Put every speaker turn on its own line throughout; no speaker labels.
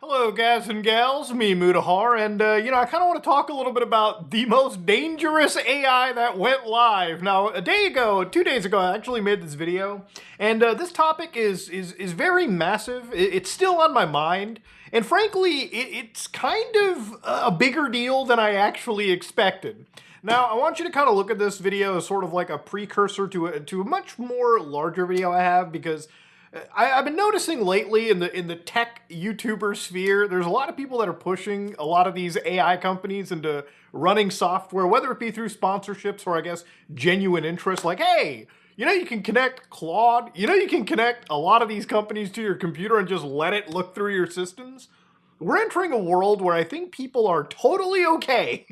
Hello, guys and gals, me Mudahar, and I kind of want to talk a little bit about the most dangerous AI that went live. Now, a day ago, 2 days ago, I actually made this video, and this topic is very massive. It's still on my mind, and frankly, it's kind of a bigger deal than I actually expected. Now, I want you to kind of look at this video as sort of like a precursor to a much more larger video I have, because I've been noticing lately in the tech YouTuber sphere, there's a lot of people that are pushing a lot of these AI companies into running software, whether it be through sponsorships or I guess genuine interest. Like, hey, you can connect Claude, you can connect a lot of these companies to your computer and just let it look through your systems. We're entering a world where I think people are totally okay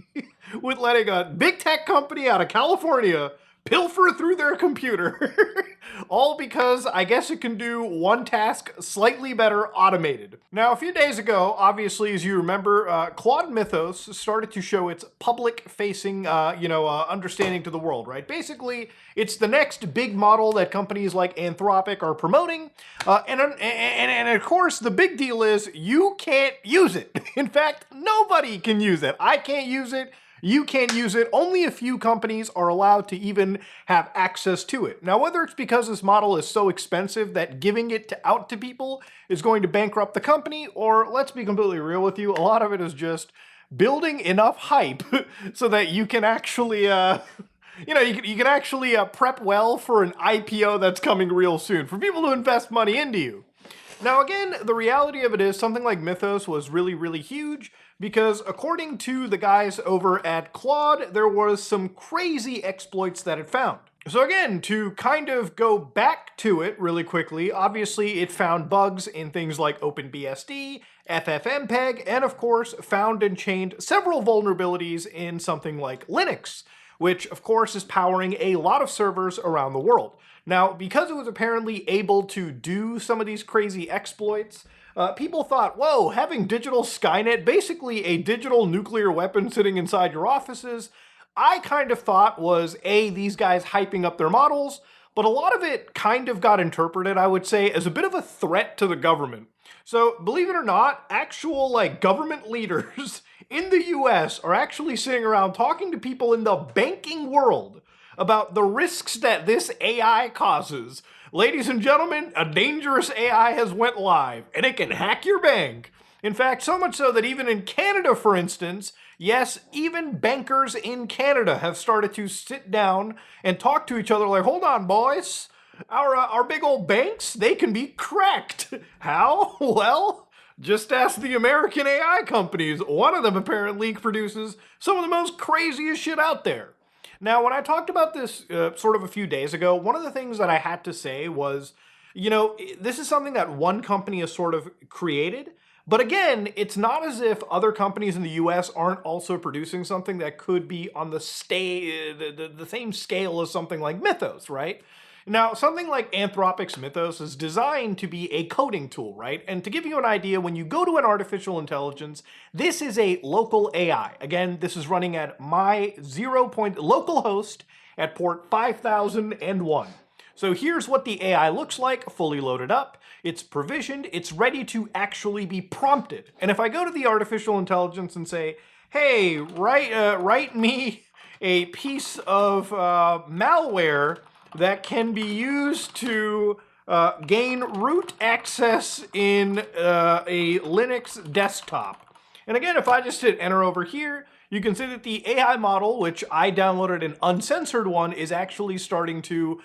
with letting a big tech company out of California pilfer through their computer, all because I guess it can do one task slightly better automated. Now, a few days ago, obviously, as you remember, Claude Mythos started to show its public-facing, understanding to the world, right? Basically, it's the next big model that companies like Anthropic are promoting, and of course, the big deal is you can't use it. In fact, nobody can use it. I can't use it. You can't use it. Only a few companies are allowed to even have access to it. Now, whether it's because this model is so expensive that giving it out to people is going to bankrupt the company, or let's be completely real with you, a lot of it is just building enough hype so that you can actually, you can actually prep well for an IPO that's coming real soon, for people to invest money into you. Now, again, the reality of it is something like Mythos was really, really huge because according to the guys over at Claude, there was some crazy exploits that it found. So again, to kind of go back to it really quickly, obviously it found bugs in things like OpenBSD, FFmpeg, and of course found and chained several vulnerabilities in something like Linux, which of course is powering a lot of servers around the world. Now, because it was apparently able to do some of these crazy exploits, people thought, whoa, having digital Skynet, basically a digital nuclear weapon sitting inside your offices, I kind of thought was, A, these guys hyping up their models, but a lot of it kind of got interpreted, I would say, as a bit of a threat to the government. So, believe it or not, actual, government leaders in the US are actually sitting around talking to people in the banking world about the risks that this AI causes. Ladies and gentlemen, a dangerous AI has went live, and it can hack your bank. In fact, so much so that even in Canada, for instance, yes, even bankers in Canada have started to sit down and talk to each other like, hold on, boys, our big old banks, they can be cracked. How? Well, just ask the American AI companies. One of them apparently produces some of the most craziest shit out there. Now, when I talked about this sort of a few days ago, one of the things that I had to say was, this is something that one company has sort of created. But again, it's not as if other companies in the US aren't also producing something that could be on the same scale as something like Mythos, right? Now, something like Anthropic's Mythos is designed to be a coding tool, right? And to give you an idea, when you go to an artificial intelligence, this is a local AI. Again, this is running at my local host at port 5001. So here's what the AI looks like, fully loaded up. It's provisioned, it's ready to actually be prompted. And if I go to the artificial intelligence and say, hey, write me a piece of malware that can be used to gain root access in a Linux desktop. And again, if I just hit enter over here, you can see that the AI model, which I downloaded an uncensored one, is actually starting to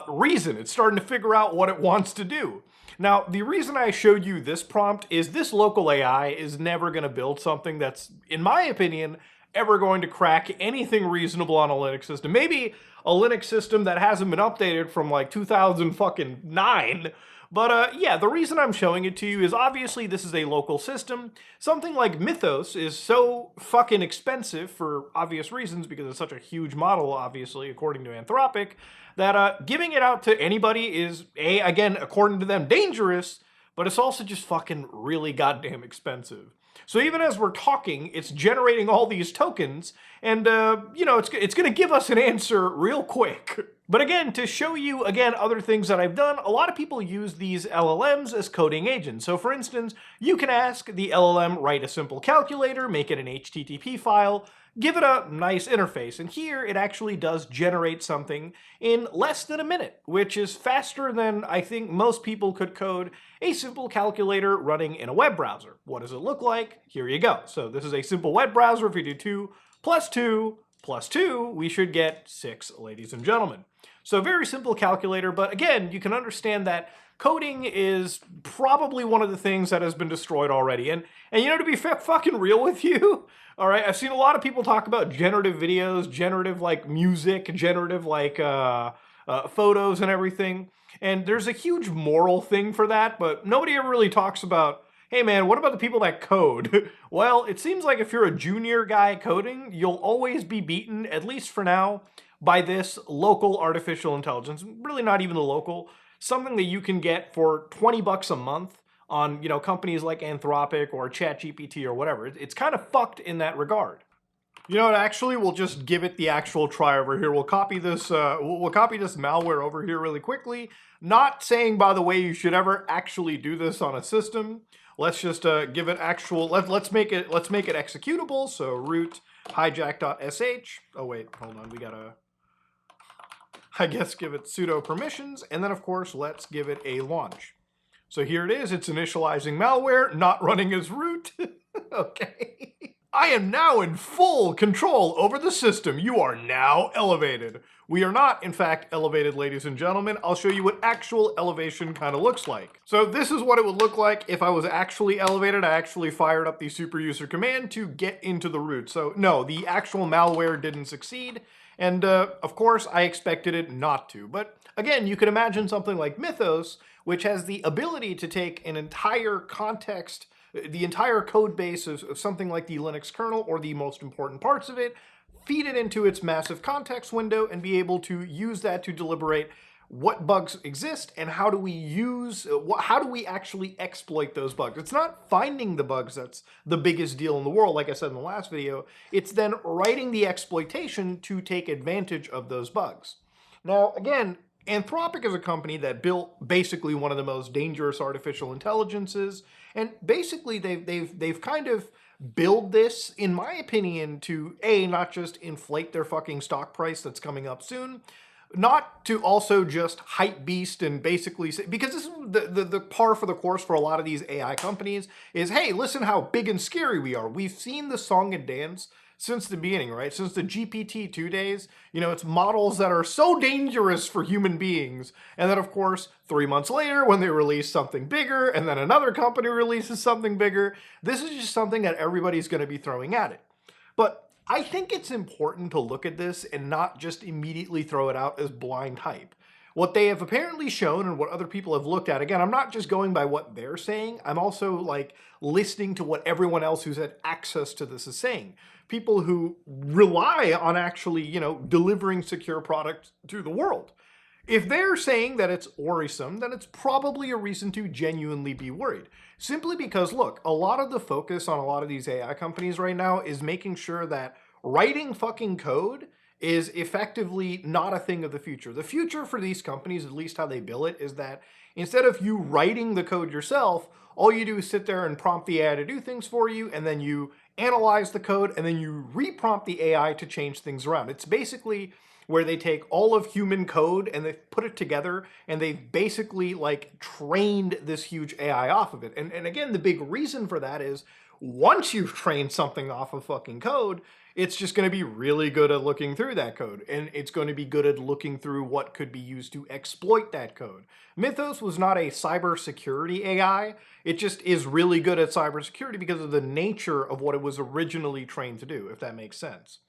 reason. It's starting to figure out what it wants to do. Now, the reason I showed you this prompt is this local AI is never going to build something that's, in my opinion, ever going to crack anything reasonable on a Linux system. Maybe a Linux system that hasn't been updated from like 2009. But yeah, the reason I'm showing it to you is obviously this is a local system. Something like Mythos is so fucking expensive for obvious reasons because it's such a huge model, obviously, according to Anthropic, that giving it out to anybody is, again, according to them, dangerous, but it's also just fucking really goddamn expensive. So even as we're talking, it's generating all these tokens, and, it's going to give us an answer real quick. But again, to show you, again, other things that I've done, a lot of people use these LLMs as coding agents. So for instance, you can ask the LLM, write a simple calculator, make it an HTTP file, give it a nice interface. And here it actually does generate something in less than a minute, which is faster than I think most people could code a simple calculator running in a web browser. What does it look like? Here you go. So this is a simple web browser. If we do 2 plus 2 plus 2, we should get 6, ladies and gentlemen. So very simple calculator, but again, you can understand that coding is probably one of the things that has been destroyed already. And you know, to be fucking real with you, all right, I've seen a lot of people talk about generative videos, generative like music, generative like photos and everything. And there's a huge moral thing for that, but nobody ever really talks about, hey man, what about the people that code? Well, it seems like if you're a junior guy coding, you'll always be beaten, at least for now, by this local artificial intelligence. Really not even the local, something that you can get for 20 bucks a month on, you know, companies like Anthropic or ChatGPT or whatever. It's kind of fucked in that regard. You know what, actually, we'll just give it the actual try over here. We'll copy this, we'll copy this malware over here really quickly. Not saying, by the way, you should ever actually do this on a system. Let's just give it actual, let's make it executable. So root hijack.sh. Oh wait, hold on, we gotta, I guess, give it sudo permissions, and then of course, let's give it a launch. So here it is, it's initializing malware, not running as root. Okay. I am now in full control over the system. You are now elevated. We are not, in fact, elevated, ladies and gentlemen. I'll show you what actual elevation kind of looks like. So this is what it would look like if I was actually elevated. I actually fired up the super user command to get into the root. So no, the actual malware didn't succeed. And of course, I expected it not to. But again, you can imagine something like Mythos, which has the ability to take an entire context, the entire code base of something like the Linux kernel or the most important parts of it, feed it into its massive context window and be able to use that to deliberate what bugs exist and how do we actually exploit those bugs. It's not finding the bugs that's the biggest deal in the world, like I said in the last video. It's then writing the exploitation to take advantage of those bugs. Now, again, Anthropic is a company that built basically one of the most dangerous artificial intelligences, and basically they've kind of build this, in my opinion, to not just inflate their fucking stock price that's coming up soon, not to also just hype beast and basically say, because this is the par for the course for a lot of these AI companies is, hey, listen how big and scary we are. We've seen the song and dance since the beginning, right? Since the GPT-2 days, you know, it's models that are so dangerous for human beings. And then, of course, 3 months later, when they release something bigger, and then another company releases something bigger, this is just something that everybody's going to be throwing at it. But I think it's important to look at this and not just immediately throw it out as blind hype. What they have apparently shown and what other people have looked at, again, I'm not just going by what they're saying, I'm also like listening to what everyone else who's had access to this is saying. People who rely on actually, you know, delivering secure products to the world. If they're saying that it's worrisome, then it's probably a reason to genuinely be worried. Simply because, look, a lot of the focus on a lot of these AI companies right now is making sure that writing fucking code is effectively not a thing of the future. The future for these companies, at least how they bill it, is that instead of you writing the code yourself, all you do is sit there and prompt the AI to do things for you, and then you analyze the code, and then you reprompt the AI to change things around. It's basically where they take all of human code and they put it together, and they've basically like trained this huge AI off of it. And again, the big reason for that is once you've trained something off of fucking code, it's just going to be really good at looking through that code, and it's going to be good at looking through what could be used to exploit that code. Mythos was not a cybersecurity AI, it just is really good at cybersecurity because of the nature of what it was originally trained to do, if that makes sense.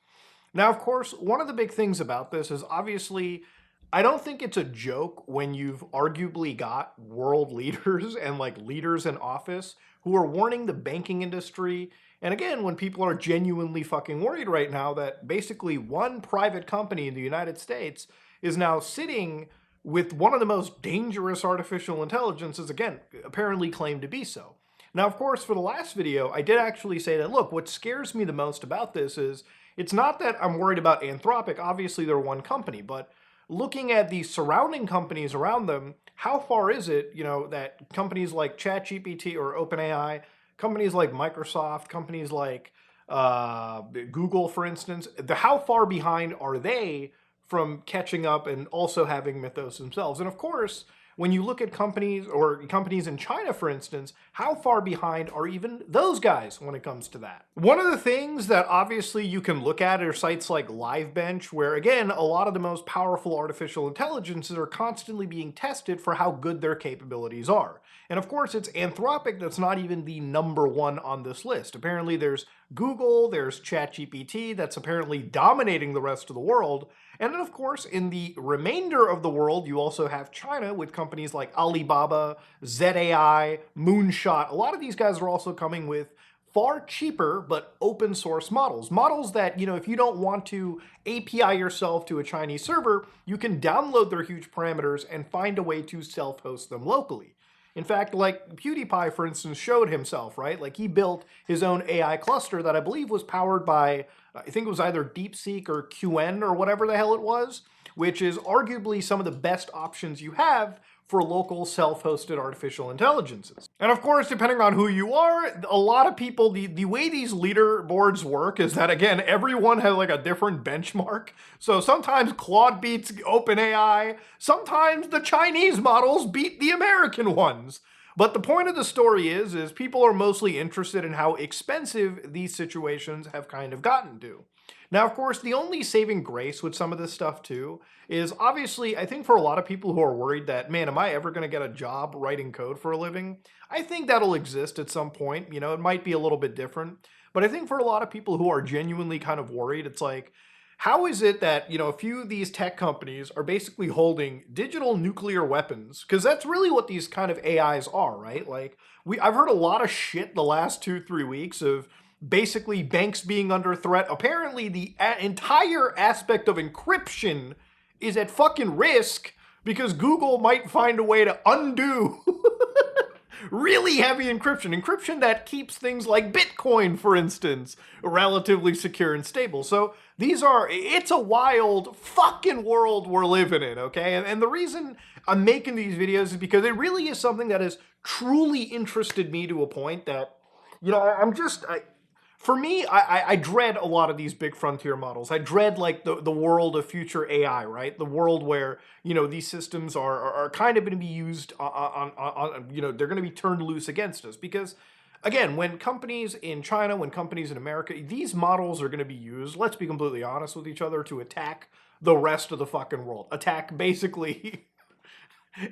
Now, of course, one of the big things about this is obviously, I don't think it's a joke when you've arguably got world leaders and like leaders in office who are warning the banking industry. And again, when people are genuinely fucking worried right now that basically one private company in the United States is now sitting with one of the most dangerous artificial intelligences, again, apparently claimed to be so. Now, of course, for the last video, I did actually say that, look, what scares me the most about this is, it's not that I'm worried about Anthropic, obviously they're one company, but looking at the surrounding companies around them, how far is it, that companies like ChatGPT or OpenAI, companies like Microsoft, companies like Google, for instance, how far behind are they from catching up and also having Mythos themselves? And of course, when you look at companies or companies in China, for instance, how far behind are even those guys when it comes to that? One of the things that obviously you can look at are sites like LiveBench, where again, a lot of the most powerful artificial intelligences are constantly being tested for how good their capabilities are. And of course, it's Anthropic that's not even the #1 on this list. Apparently there's Google, there's ChatGPT that's apparently dominating the rest of the world. And then, of course, in the remainder of the world, you also have China with companies like Alibaba, ZAI, Moonshot. A lot of these guys are also coming with far cheaper but open source models. Models that, if you don't want to API yourself to a Chinese server, you can download their huge parameters and find a way to self-host them locally. In fact, like PewDiePie, for instance, showed himself, right? Like he built his own AI cluster that I believe was powered by, I think it was either DeepSeek or QN or whatever the hell it was, which is arguably some of the best options you have for local self-hosted artificial intelligences. And of course, depending on who you are, a lot of people, the way these leaderboards work is that, again, everyone has like a different benchmark. So sometimes Claude beats OpenAI, sometimes the Chinese models beat the American ones. But the point of the story is people are mostly interested in how expensive these situations have kind of gotten to. Now, of course, the only saving grace with some of this stuff, too, is obviously, I think for a lot of people who are worried that, man, am I ever going to get a job writing code for a living? I think that'll exist at some point. It might be a little bit different. But I think for a lot of people who are genuinely kind of worried, it's like, how is it that, a few of these tech companies are basically holding digital nuclear weapons? Because that's really what these kind of AIs are, right? Like, I've heard a lot of shit the last 2-3 weeks of basically banks being under threat. Apparently, the entire aspect of encryption is at fucking risk because Google might find a way to undo really heavy encryption. Encryption that keeps things like Bitcoin, for instance, relatively secure and stable. So it's a wild fucking world we're living in, okay? And the reason I'm making these videos is because it really is something that has truly interested me to a point that, for me, I dread a lot of these big frontier models. I dread like the world of future AI, right? The world where, these systems are kind of going to be used on they're going to be turned loose against us. Because, again, when companies in China, when companies in America, these models are going to be used, let's be completely honest with each other, to attack the rest of the fucking world. Attack basically...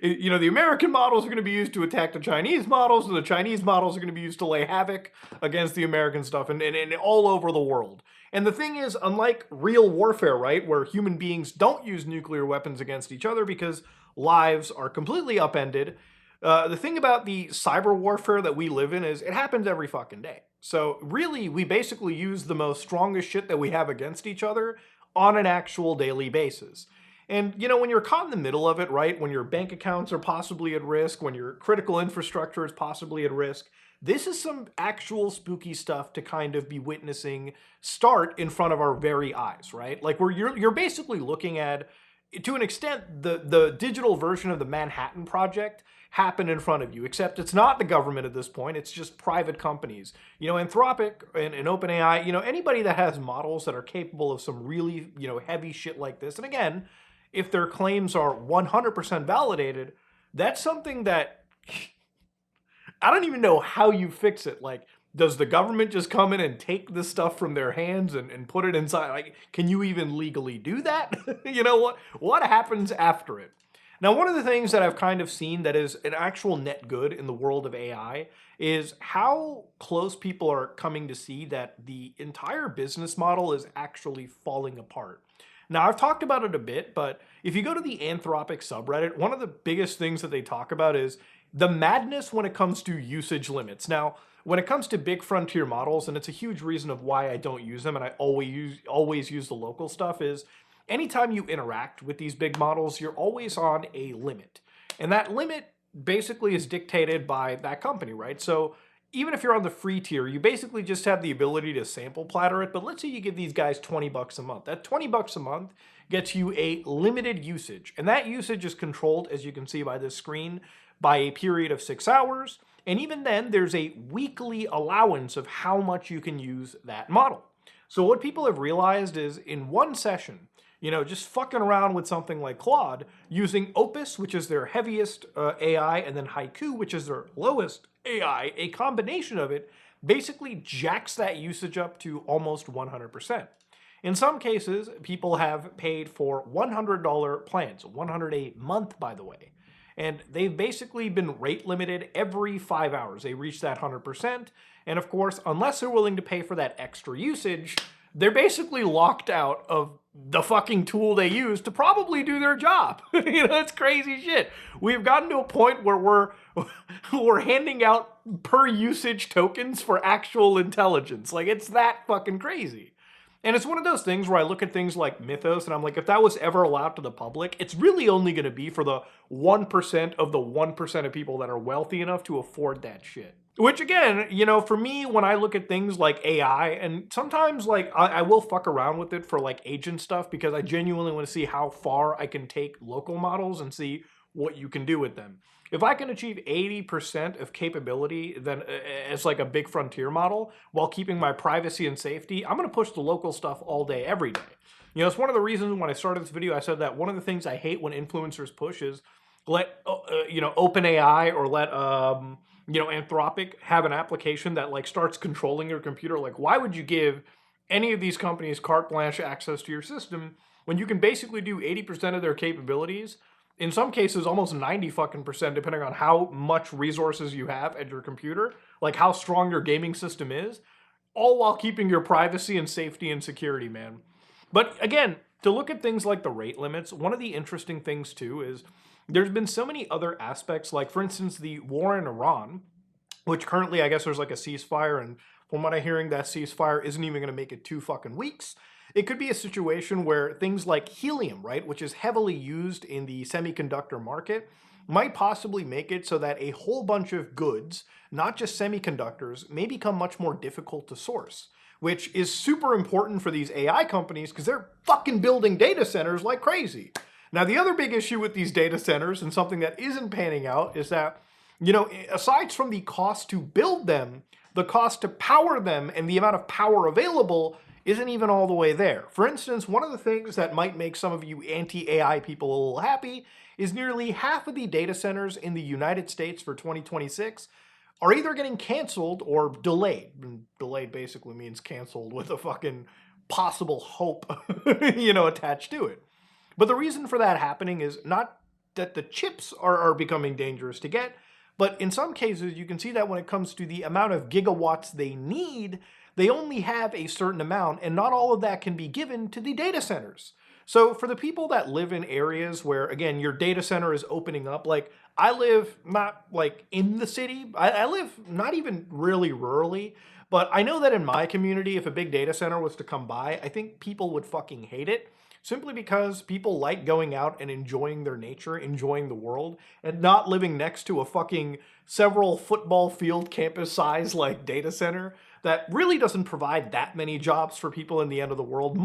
the American models are going to be used to attack the Chinese models, and the Chinese models are going to be used to lay havoc against the American stuff and all over the world. And the thing is, unlike real warfare, right, where human beings don't use nuclear weapons against each other because lives are completely upended, the thing about the cyber warfare that we live in is it happens every fucking day. So really, we basically use the most strongest shit that we have against each other on an actual daily basis. And, when you're caught in the middle of it, right, when your bank accounts are possibly at risk, when your critical infrastructure is possibly at risk, this is some actual spooky stuff to kind of be witnessing start in front of our very eyes, right? Like you're basically looking at, to an extent, the digital version of the Manhattan Project happen in front of you, except it's not the government at this point, it's just private companies. Anthropic and OpenAI, anybody that has models that are capable of some really, heavy shit like this. And again, if their claims are 100% validated, that's something that I don't even know how you fix it. Like, does the government just come in and take this stuff from their hands and put it inside? Like, can you even legally do that? What happens after it? Now, one of the things that I've kind of seen that is an actual net good in the world of AI is how close people are coming to see that the entire business model is actually falling apart. Now, I've talked about it a bit, but if you go to the Anthropic subreddit, one of the biggest things that they talk about is the madness when it comes to usage limits. Now, when it comes to big frontier models, and it's a huge reason of why I don't use them, and I always use the local stuff, is anytime you interact with these big models, you're always on a limit. And that limit basically is dictated by that company, right? So even if you're on the free tier, you basically just have the ability to sample platter it. But let's say you give these guys 20 bucks a month. That 20 bucks a month gets you a limited usage. And that usage is controlled, as you can see by this screen, by a period of 6 hours. And even then, there's a weekly allowance of how much you can use that model. So what people have realized is in one session, just fucking around with something like Claude, using Opus, which is their heaviest AI, and then Haiku, which is their lowest AI, a combination of it basically jacks that usage up to almost 100%. In some cases, people have paid for $100 plans, $100 a month, by the way. And they've basically been rate limited every 5 hours. They reach that 100%. And of course, unless they're willing to pay for that extra usage, they're basically locked out of the fucking tool they use to probably do their job. It's crazy shit. We've gotten to a point where we're handing out per usage tokens for actual intelligence. Like, it's that fucking crazy. And it's one of those things where I look at things like Mythos and I'm like, if that was ever allowed to the public, it's really only going to be for the 1% of the 1% of people that are wealthy enough to afford that shit. Which again, for me, when I look at things like AI, and sometimes like I will fuck around with it for like agent stuff because I genuinely want to see how far I can take local models and see what you can do with them. If I can achieve 80% of capability then as like a big frontier model while keeping my privacy and safety, I'm going to push the local stuff all day, every day. It's one of the reasons when I started this video, I said that one of the things I hate when influencers push is let, OpenAI or let, Anthropic have an application that like starts controlling your computer. Like, why would you give any of these companies carte blanche access to your system when you can basically do 80% of their capabilities? In some cases, almost 90 fucking percent, depending on how much resources you have at your computer, like how strong your gaming system is, all while keeping your privacy and safety and security, man. But again, to look at things like the rate limits, one of the interesting things too is there's been so many other aspects, like for instance, the war in Iran, which currently I guess there's like a ceasefire, and from what I'm hearing, that ceasefire isn't even gonna make it 2 fucking weeks. It could be a situation where things like helium, right, which is heavily used in the semiconductor market, might possibly make it so that a whole bunch of goods, not just semiconductors, may become much more difficult to source, which is super important for these AI companies because they're fucking building data centers like crazy. Now, the other big issue with these data centers and something that isn't panning out is that, aside from the cost to build them, the cost to power them and the amount of power available isn't even all the way there. For instance, one of the things that might make some of you anti-AI people a little happy is nearly half of the data centers in the United States for 2026 are either getting canceled or delayed. And delayed basically means canceled with a fucking possible hope, attached to it. But the reason for that happening is not that the chips are becoming dangerous to get, but in some cases you can see that when it comes to the amount of gigawatts they need, they only have a certain amount, and not all of that can be given to the data centers. So for the people that live in areas where, again, your data center is opening up, like I live not like in the city, I live not even really rurally, but I know that in my community, if a big data center was to come by, I think people would fucking hate it. Simply because people like going out and enjoying their nature, enjoying the world, and not living next to a fucking several football field campus size like data center that really doesn't provide that many jobs for people in the end of the world.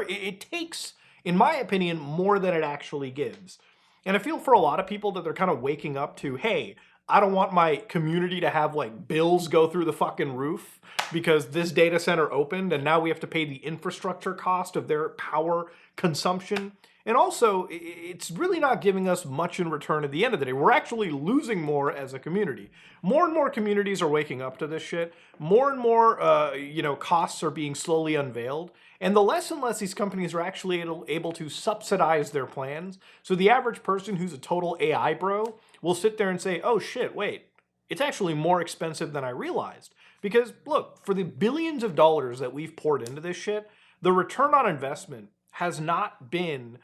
It takes, in my opinion, more than it actually gives. And I feel for a lot of people that they're kind of waking up to, hey, I don't want my community to have like bills go through the fucking roof because this data center opened and now we have to pay the infrastructure cost of their power consumption. And also, it's really not giving us much in return at the end of the day. We're actually losing more as a community. More and more communities are waking up to this shit. More and more, costs are being slowly unveiled. And the less and less these companies are actually able to subsidize their plans. So the average person who's a total AI bro will sit there and say, oh shit, wait, it's actually more expensive than I realized. Because look, for the billions of dollars that we've poured into this shit, the return on investment has not been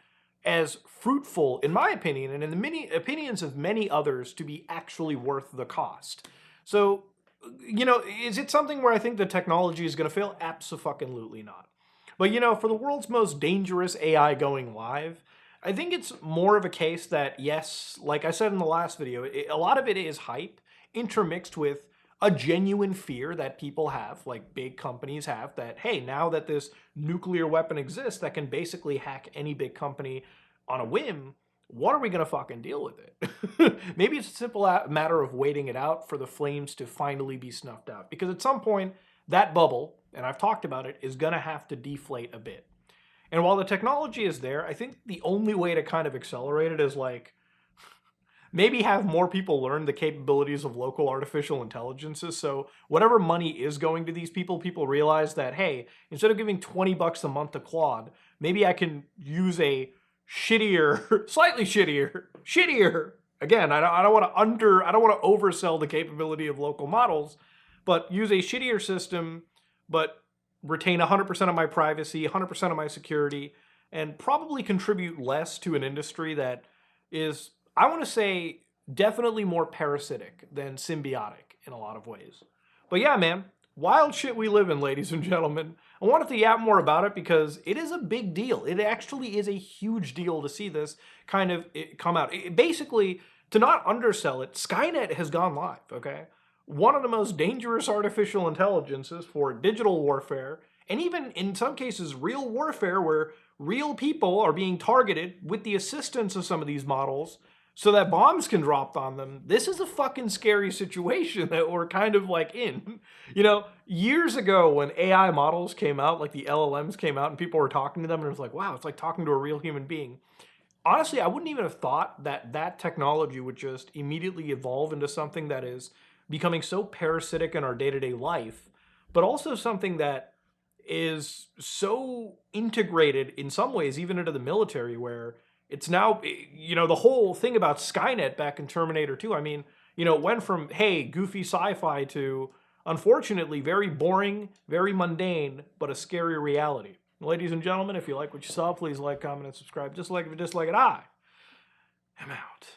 as fruitful, in my opinion, and in the many opinions of many others, to be actually worth the cost. So, is it something where I think the technology is going to fail? Abso-fucking-lutely not. But, for the world's most dangerous AI going live, I think it's more of a case that, yes, like I said in the last video, a lot of it is hype intermixed with a genuine fear that people have, like big companies have, that, hey, now that this nuclear weapon exists that can basically hack any big company on a whim, what are we going to fucking deal with it? Maybe it's a simple matter of waiting it out for the flames to finally be snuffed out. Because at some point, that bubble, and I've talked about it, is going to have to deflate a bit. And while the technology is there, I think the only way to kind of accelerate it is like maybe have more people learn the capabilities of local artificial intelligences. So whatever money is going to these people realize that, hey, instead of giving 20 bucks a month to Claude, maybe I can use a shittier, slightly shittier. Again, I don't want to oversell the capability of local models, but use a shittier system, but retain 100% of my privacy, 100% of my security, and probably contribute less to an industry that is, I want to say, definitely more parasitic than symbiotic in a lot of ways. But yeah, man, wild shit we live in, ladies and gentlemen. I wanted to yap more about it because it is a big deal. It actually is a huge deal to see this kind of come out. Basically, to not undersell it, Skynet has gone live, okay? One of the most dangerous artificial intelligences for digital warfare, and even in some cases real warfare where real people are being targeted with the assistance of some of these models so that bombs can drop on them. This is a fucking scary situation that we're kind of like in. You know, years ago when AI models came out, like the LLMs came out and people were talking to them and it was like, wow, it's like talking to a real human being. Honestly, I wouldn't even have thought that that technology would just immediately evolve into something that is becoming so parasitic in our day-to-day life, but also something that is so integrated in some ways even into the military where it's now, you know, the whole thing about Skynet back in Terminator 2, I mean, you know, it went from, hey, goofy sci-fi to, unfortunately, very boring, very mundane, but a scary reality. Ladies and gentlemen, if you like what you saw, please like, comment, and subscribe. Just like if you dislike it, I am out.